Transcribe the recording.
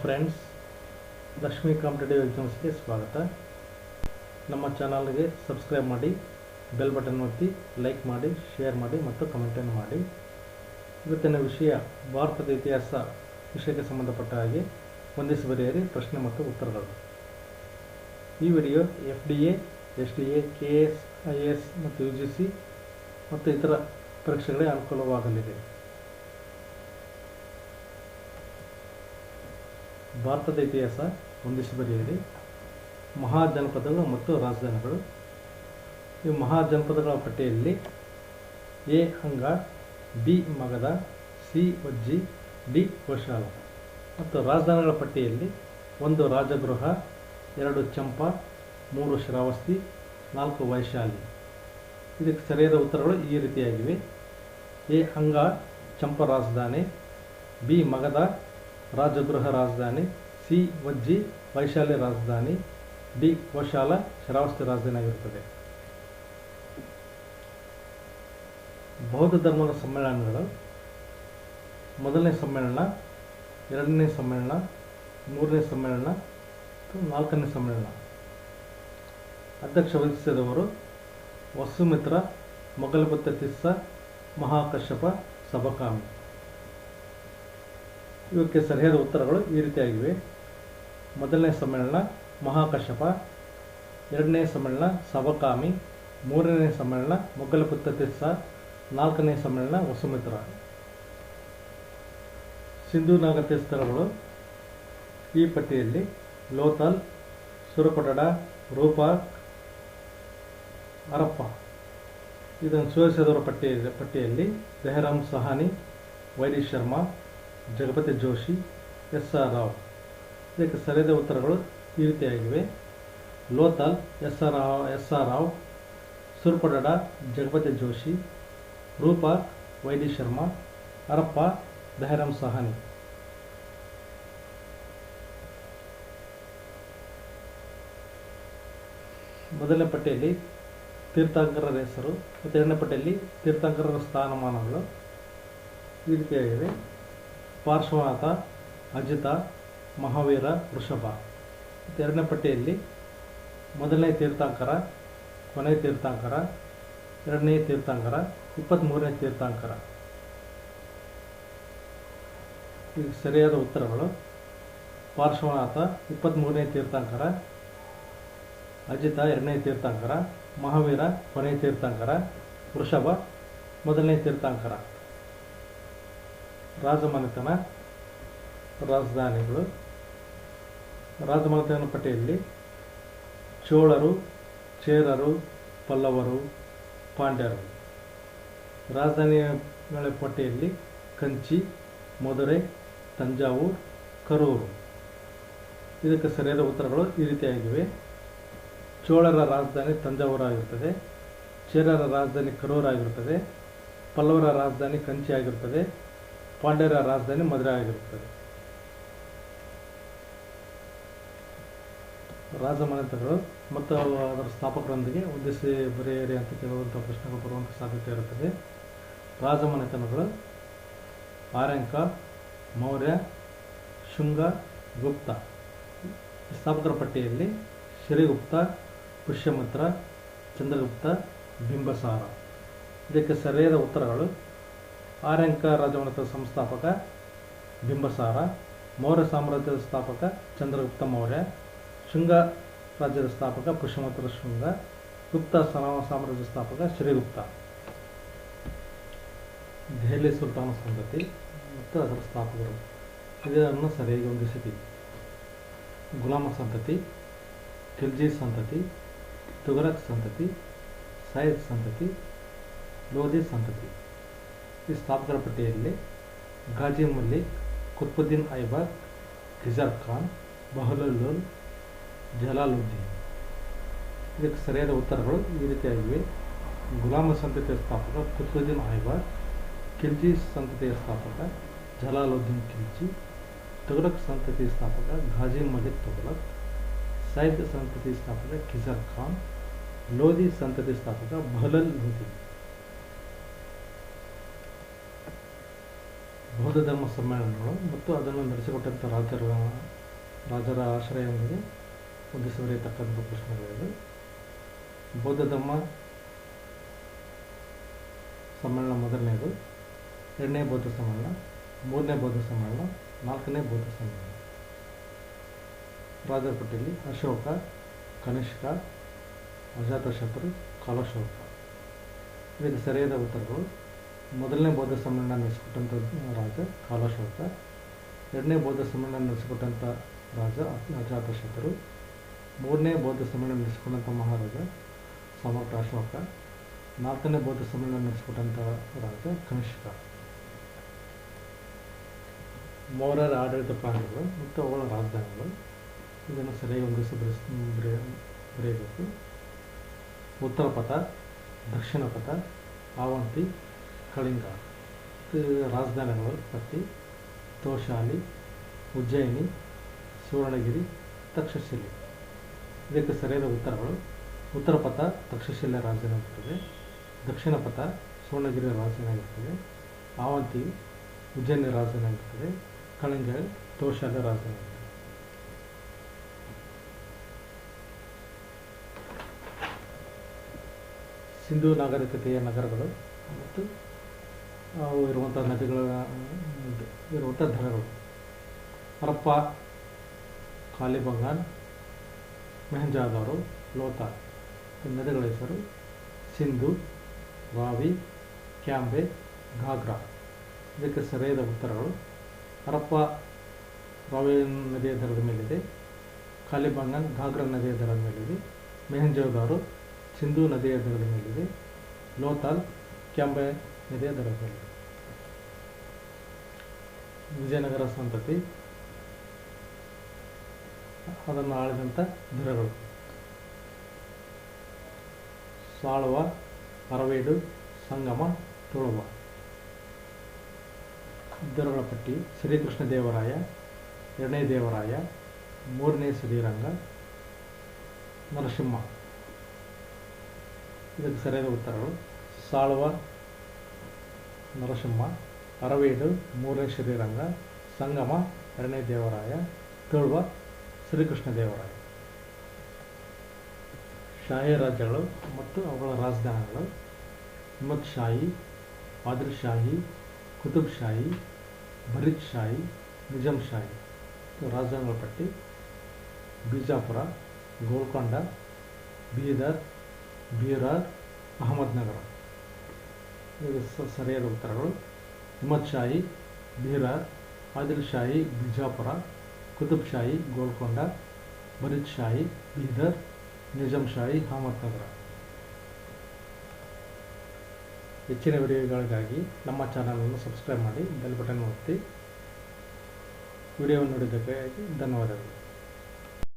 Friends, Lakshmi competitive ಎಕ್ಸಾಮ್ಸ್ಗೆ ಸ್ವಾಗತ. ನಮ್ಮ ಚಾನಲ್ಗೆ ಸಬ್ಸ್ಕ್ರೈಬ್ ಮಾಡಿ, ಬೆಲ್ ಬಟನ್ ಒತ್ತಿ, ಲೈಕ್ ಮಾಡಿ, ಶೇರ್ ಮಾಡಿ ಮತ್ತು ಕಮೆಂಟನ್ನು ಮಾಡಿ. ಇವತ್ತಿನ ವಿಷಯ ಭಾರತದ ಇತಿಹಾಸ ವಿಷಯಕ್ಕೆ ಸಂಬಂಧಪಟ್ಟ ಹಾಗೆ ಹೊಂದಿಸಿ ಬರೆಯಿರಿ ಪ್ರಶ್ನೆ ಮತ್ತು ಉತ್ತರಗಳು. ಈ video FDA, SDA, KS, IAS ಮತ್ತು UGC ಮತ್ತು ಇತರ ಪರೀಕ್ಷೆಗಳಿಗೆ ಅನುಕೂಲವಾಗಲಿದೆ. ಭಾರತದ ಇತಿಹಾಸ ಹೊಂದಿಸಿ ಬರೆಯಿರಿ. ಮಹಾಜನಪದಗಳು ಮತ್ತು ರಾಜಧಾನಿಗಳು. ಈ ಮಹಾಜನಪದಗಳ ಪಟ್ಟಿಯಲ್ಲಿ A ಅಂಗ, B ಮಗಧ, C ವಜ್ಜಿ, D ಕೋಶಾಲ. ಮತ್ತು ರಾಜಧಾನಿಗಳ ಪಟ್ಟಿಯಲ್ಲಿ 1 ರಾಜಗೃಹ, 2 ಚಂಪಾ, 3 ಶ್ರಾವಸ್ತಿ, 4 ವೈಶಾಲಿ. ಇದಕ್ಕೆ ಸರಿಯಾದ ಉತ್ತರಗಳು ಈ ರೀತಿಯಾಗಿವೆ. A ಅಂಗ ಚಂಪ ರಾಜಧಾನಿ, B ಮಗಧ ರಾಜಗೃಹ ರಾಜಧಾನಿ, C ವಜ್ಜಿ ವೈಶಾಲಿ ರಾಜಧಾನಿ, D ಕೋಶಾಲ ಶ್ರಾವಸ್ತಿ ರಾಜಧಾನಿ ಆಗಿರುತ್ತದೆ. ಬೌದ್ಧ ಧರ್ಮದ ಸಮ್ಮೇಳನಗಳು: ಮೊದಲನೇ ಸಮ್ಮೇಳನ, ಎರಡನೇ ಸಮ್ಮೇಳನ, ಮೂರನೇ ಸಮ್ಮೇಳನ ಮತ್ತು ನಾಲ್ಕನೇ ಸಮ್ಮೇಳನ. ಅಧ್ಯಕ್ಷ ವಹಿಸಿದವರು ವಸುಮಿತ್ರ, ಮೊಘಲಪುತ್ರ ತಿಸ್ಸ, ಮಹಾಕಶ್ಯಪ, ಸಬಕಾಮಿ. ಇವಕ್ಕೆ ಸರಿಯಾದ ಉತ್ತರಗಳು ಈ ರೀತಿಯಾಗಿವೆ. ಮೊದಲನೇ ಸಮ್ಮೇಳನ ಮಹಾಕಶ್ಯಪ, ಎರಡನೇ ಸಮ್ಮೇಳನ ಸಬಕಾಮಿ, ಮೂರನೇ ಸಮ್ಮೇಳನ ಮೊಘಲಪುತ್ರ ತಿಸ್ಸ, ನಾಲ್ಕನೇ ಸಮ್ಮೇಳನ ವಸುಮಿತ್ರ. ಸಿಂಧೂ ನಾಗರಿಕ ಸ್ಥಳಗಳು ಈ ಪಟ್ಟಿಯಲ್ಲಿ ಲೋಥಲ್, ಸುರಕೊಟಡ, ರೂಪಾಕ್, ಹರಪ್ಪ. ಇದನ್ನು ಶೋಧಿಸಿದವರ ಪಟ್ಟಿಯಲ್ಲಿ ದೆಹರಾಮ್ ಸಹಾನಿ, ವೈಡಿ ಶರ್ಮಾ, ಜಗಪತಿ ಜೋಶಿ, SR ರಾವ್. ಇದಕ್ಕೆ ಸರಿಯಾದ ಉತ್ತರಗಳು ಈ ರೀತಿಯಾಗಿವೆ. ಲೋಥಲ್ SR ರಾವ್, ಸುರಕೊಟಡ ಜಗಪತಿ ಜೋಶಿ, ರೂಪಾಕ್ ವೈಡಿ ಶರ್ಮಾ, ಹರಪ್ಪ ದೆಹರಾಮ್ ಸಹಾನಿ. ಮೊದಲನೇ ಪಟ್ಟಿಯಲ್ಲಿ ತೀರ್ಥಂಕರರ ಹೆಸರು ಮತ್ತು ಎರಡನೇ ಪಟ್ಟಿಯಲ್ಲಿ ತೀರ್ಥಂಕರರ ಸ್ಥಾನಮಾನಗಳು ಈ ರೀತಿಯಾಗಿವೆ. ಪಾರ್ಶ್ವನಾಥ, ಅಜಿತ, ಮಹಾವೀರ, ವೃಷಭ. ಮತ್ತು ಎರಡನೇ ಪಟ್ಟಿಯಲ್ಲಿ ಮೊದಲನೇ ತೀರ್ಥಂಕರ, ಕೊನೆಯ ತೀರ್ಥಂಕರ, ಎರಡನೇ ತೀರ್ಥಂಕರ, 23ನೇ ತೀರ್ಥಂಕರ. ಈಗ ಸರಿಯಾದ ಉತ್ತರಗಳು: ಪಾರ್ಶ್ವನಾಥ 23ನೇ ತೀರ್ಥಂಕರ, ಅಜಿತ 2ನೇ ತೀರ್ಥಂಕರ, ಮಹಾವೀರ ಕೊನೆಯ ತೀರ್ಥಂಕರ, ವೃಷಭ ಮೊದಲನೇ ತೀರ್ಥಂಕರ. ರಾಜಮನೆತನ, ರಾಜಧಾನಿಗಳು. ರಾಜಮನೆತನ ಪಟ್ಟಿಯಲ್ಲಿ ಚೋಳರು, ಚೇರರು, ಪಲ್ಲವರು, ಪಾಂಡ್ಯರು. ರಾಜಧಾನಿಗಳ ಪಟ್ಟಿಯಲ್ಲಿ ಕಂಚಿ, ಮಧುರೈ, ತಂಜಾವೂರು, ಕರೂರು. ಇದಕ್ಕೆ ಸರಿಯಾದ ಉತ್ತರಗಳು ಈ ರೀತಿಯಾಗಿವೆ. ಚೋಳರ ರಾಜಧಾನಿ ತಂಜಾವೂರು ಆಗಿರುತ್ತದೆ, ಚೇರರ ರಾಜಧಾನಿ ಕರೂರು ಆಗಿರುತ್ತದೆ, ಪಲ್ಲವರ ರಾಜಧಾನಿ ಕಂಚಿ ಆಗಿರುತ್ತದೆ, ಪಾಂಡ್ಯರ ರಾಜಧಾನಿ ಮಧುರೈ ಆಗಿರುತ್ತದೆ. ರಾಜಮನೆತನಗಳು ಮತ್ತು ಅದರ ಸ್ಥಾಪಕರೊಂದಿಗೆ ಹೊಂದಿಸಿ ಬರೆಯಿರಿ ಅಂತ ಕೇಳುವಂಥ ಪ್ರಶ್ನೆಗಳು ಬರುವಂಥ ಸಾಧ್ಯತೆ ಇರುತ್ತದೆ. ರಾಜಮನೆತನಗಳು: ಆರ್ಯಂಕ, ಮೌರ್ಯ, ಶುಂಗ, ಗುಪ್ತ. ಸ್ಥಾಪಕರ ಪಟ್ಟಿಯಲ್ಲಿ ಶ್ರೀಗುಪ್ತ, ಪುಷ್ಯಮಿತ್ರ, ಚಂದ್ರಗುಪ್ತ, ಬಿಂಬಸಾರ. ಇದಕ್ಕೆ ಸರಿಯಾದ ಉತ್ತರಗಳು: ಆರ್ಯಂಕ ರಾಜಮನೆತನದ ಸಂಸ್ಥಾಪಕ ಬಿಂಬಸಾರ, ಮೌರ್ಯ ಸಾಮ್ರಾಜ್ಯದ ಸ್ಥಾಪಕ ಚಂದ್ರಗುಪ್ತ ಮೌರ್ಯ, ಶುಂಗ ರಾಜ್ಯದ ಸ್ಥಾಪಕ ಪುಷ್ಯಮಿತ್ರ ಶುಂಗ, ಗುಪ್ತ ಸಾಮ್ರಾಜ್ಯದ ಸ್ಥಾಪಕ ಶ್ರೀಗುಪ್ತ. ದೆಹಲಿ ಸುಲ್ತಾನ ಸಂತತಿ ಮತ್ತು ಅದರ ಸ್ಥಾಪಕರು ಇದನ್ನು ಸರಿಯಾಗಿ ಹೊಂದಿಸಿದೆ. ಗುಲಾಮ ಸಂತತಿ, ಖಿಲ್ಜಿ ಸಂತತಿ, ತುಘಲಕ್ ಸಂತತಿ, ಸೈಯದ್ ಸಂತತಿ, ಲೋಧಿ ಸಂತತಿ. ಈ ಸ್ಥಾಪಕರ ಪಟ್ಟಿಯಲ್ಲಿ ಗಾಜಿ ಮಲ್ಲಿಕ್, ಕುತ್ಬುದ್ದೀನ್ ಐಬಕ್, ಖಿಜರ್ ಖಾನ್, ಬಹಲುಲ್ಲುಲ್, ಜಲಾಲುದ್ದೀನ್. ಇದಕ್ಕೆ ಸರಿಯಾದ ಉತ್ತರಗಳು ಈ ರೀತಿಯಾಗಿವೆ. ಗುಲಾಮ ಸಂತತಿಯ ಸ್ಥಾಪಕ ಕುತ್ಬುದ್ದೀನ್ ಐಬಕ್, ಖಿಲ್ಜಿ ಸಂತತಿಯ ಸ್ಥಾಪಕ ಜಲಾಲುದ್ದೀನ್ ಖಿಲ್ಜಿ, ತುಘಲಕ್ ಸಂತತಿಯ ಸ್ಥಾಪಕ ಗಾಜಿ ಮಲಿಕ್ ತುಘಲಕ್, ಸೈಯದ್ ಸಂತತಿ ಸ್ಥಾಪಕ ಖಿಜರ್ ಖಾನ್, ಲೋಧಿ ಸಂತತಿ ಸ್ಥಾಪಕ ಬಹಲುಲ್ ಲೋಧಿ. ಬೌದ್ಧ ಧರ್ಮ ಸಮ್ಮೇಳನಗಳು ಮತ್ತು ಅದನ್ನು ನಡೆಸಿಕೊಟ್ಟಂಥ ರಾಜರ ಆಶ್ರಯದೊಂದಿಗೆ ಹೊಂದಿಸಬರೆಯತಕ್ಕಂಥ ಪ್ರಶ್ನೆಗಳಿವೆ. ಬೌದ್ಧ ಧರ್ಮ ಸಮ್ಮೇಳನ ಮೊದಲನೇದು, 2ನೇ ಬೌದ್ಧ ಸಮ್ಮೇಳನ, 3ನೇ ಬೌದ್ಧ ಸಮ್ಮೇಳನ, 4ನೇ ಬೌದ್ಧ ಸಮ್ಮೇಳನ. ರಾಜರ ಪಟ್ಟಿಯಲ್ಲಿ ಅಶೋಕ, ಕನಿಷ್ಕ, ಅಜಾತಶತ್ರು, ಕಾಲಶೋಕ. ಇದಕ್ಕೆ ಸರಿಯಾದ ಉತ್ತರಗಳು: ಮೊದಲನೇ ಬೌದ್ಧ ಸಮ್ಮೇಳನ ನಡೆಸಿಕೊಟ್ಟಂಥ ರಾಜ ಕಾಲಶೋಕ, 2ನೇ ಬೌದ್ಧ ಸಮ್ಮೇಳನ ನಡೆಸಿಕೊಟ್ಟಂಥ ರಾಜ ಅಜಾತಶತ್ರು, 3ನೇ ಬೌದ್ಧ ಸಮ್ಮೇಳನ ನಡೆಸಿಕೊಂಡಂಥ ಮಹಾರಾಜ ಸಾಮ್ರಾಟ ಅಶೋಕ, 4ನೇ ಬೌದ್ಧ ಸಮ್ಮೇಳನ ನಡೆಸಿಕೊಟ್ಟಂಥ ರಾಜ ಕನಿಷ್ಕ. ಮೌರ್ಯರ ಆಡಳಿತ ಪ್ರಾಂತ್ಯಗಳು ಮತ್ತು ಅವುಗಳ ರಾಜಧಾನಿಗಳು. ಇದನ್ನು ಸರಿಯಾಗಿ ಹೊಂದಿಸಿ ಬರೆಯಬೇಕು. ಉತ್ತರ ಪಥ, ದಕ್ಷಿಣ ಪಥ, ಆವಂತಿ, ಕಳಿಂಗ. ರಾಜಧಾನಿಗಳು ಪಟ್ಟಿ: ತೋಶಾಲಿ, ಉಜ್ಜಯಿನಿ, ಸುವರ್ಣಗಿರಿ, ತಕ್ಷಶಿಲೆ. ಇದಕ್ಕೆ ಸರಿಯಾದ ಉತ್ತರಗಳು: ಉತ್ತರ ಪಥ ತಕ್ಷಶಿಲೆ ರಾಜಧಾನಿಯಾಗಿರುತ್ತದೆ, ದಕ್ಷಿಣ ಪಥ ಸುವರ್ಣಗಿರಿ ರಾಜಧಾನಿಯಾಗಿರುತ್ತದೆ, ಆವಂತಿ ಉಜ್ಜಯಿನಿ ರಾಜಧಾನಿಯಾಗಿರುತ್ತದೆ, ಕಳಿಂಗ ತೋಶಾಲಿ ರಾಜಧಾನಿಯಾಗಿರುತ್ತದೆ. ಸಿಂಧೂ ನಾಗರಿಕತೆಯ ನಗರಗಳು ಮತ್ತು ಅವು ಇರುವಂಥ ಇರುವಂಥ ದರಗಳು: ಹರಪ್ಪ, ಕಾಲಿಬಂಗಾನ್, ಮೊಹೆಂಜೊದಾರೋ, ಲೋಥಾಲ್. ನದಿಗಳ ಹೆಸರು: ಸಿಂಧು, ರಾವಿ, ಕ್ಯಾಂಬೆ, ಘಾಗ್ರಾ. ಇದಕ್ಕೆ ಸರಿಯಾದ ಉತ್ತರಗಳು: ಹರಪ್ಪ ರಾವಿ ನದಿಯ ದರದ ಮೇಲಿದೆ, ಕಾಲಿಬಂಗಾನ್ ಘಾಗ್ರಾ ನದಿಯ ದರದ ಮೇಲಿದೆ, ಮೊಹೆಂಜೊದಾರೋ ಸಿಂಧೂ ನದಿಯ ದರದ ಮೇಲಿದೆ, ಲೋಥಾಲ್ ಕ್ಯಾಂಬೆ ನದಿಯ ದರದ ಮೇಲಿದೆ. ವಿಜಯನಗರ ಸಂತತಿ ಅದನ್ನು ಆಳಿದಂಥ ದೊರೆಗಳು: ಸಾಳುವ, ಅರವೀಡು, ಸಂಗಮ, ತುಳುವ. ದೊರೆಗಳ ಪಟ್ಟಿ: ಶ್ರೀಕೃಷ್ಣ ದೇವರಾಯ, 2ನೇ ದೇವರಾಯ, 3ನೇ ಶ್ರೀರಂಗ, ನರಸಿಂಹ. ಇದಕ್ಕೆ ಸರಿಯಾದ ಉತ್ತರಗಳು: ಸಾಳುವ ನರಸಿಂಹ, ಅರವೀಡು 3ನೇ ಶ್ರೀರಂಗ, ಸಂಗಮ 2ನೇ ದೇವರಾಯ, ತುಳುವ ಶ್ರೀಕೃಷ್ಣ ದೇವರಾಯ. ಶಾಹಿ ರಾಜ್ಯಗಳು ಮತ್ತು ಅವುಗಳ ರಾಜಧಾನಿಗಳು: ಅಹ್ಮದ್ ಶಾಹಿ, ಆದಿಲ್ ಶಾಹಿ, ಕುತುಬ್ ಶಾಹಿ, ಬರೀದ್ ಶಾಹಿ, ನಿಜಾಮ್ ಶಾಹಿ. ರಾಜಧಾನಿಗಳ ಪಟ್ಟಿ: ಬಿಜಾಪುರ, ಗೋಲ್ಕೊಂಡ, ಬೀದರ್, ಬೀರಾರ್, ಅಹಮದ್ನಗರ. ಇದು ಸರಿಯಾದ ಉತ್ತರಗಳು: ಅಹ್ಮದ್ ಶಾಹಿ ಬೀರಾರ್, ಆದಿಲ್ ಶಾಹಿ ಬಿಜಾಪುರ, ಕುತುಬ್ ಶಾಹಿ ಗೋಲ್ಕೊಂಡ, ಬರೀದ್ ಶಾಹಿ ಬೀದರ್, ನಿಜಾಮ್ ಶಾಹಿ ಅಹಮದ್ನಗರ. ಹೆಚ್ಚಿನ ವಿಡಿಯೋಗಳಿಗಾಗಿ ನಮ್ಮ ಚಾನಲನ್ನು ಸಬ್ಸ್ಕ್ರೈಬ್ ಮಾಡಿ, ಬೆಲ್ ಬಟನ್ ಒತ್ತಿ. ವಿಡಿಯೋವನ್ನು ನೋಡಿದ್ದಕ್ಕಾಗಿ ಧನ್ಯವಾದಗಳು.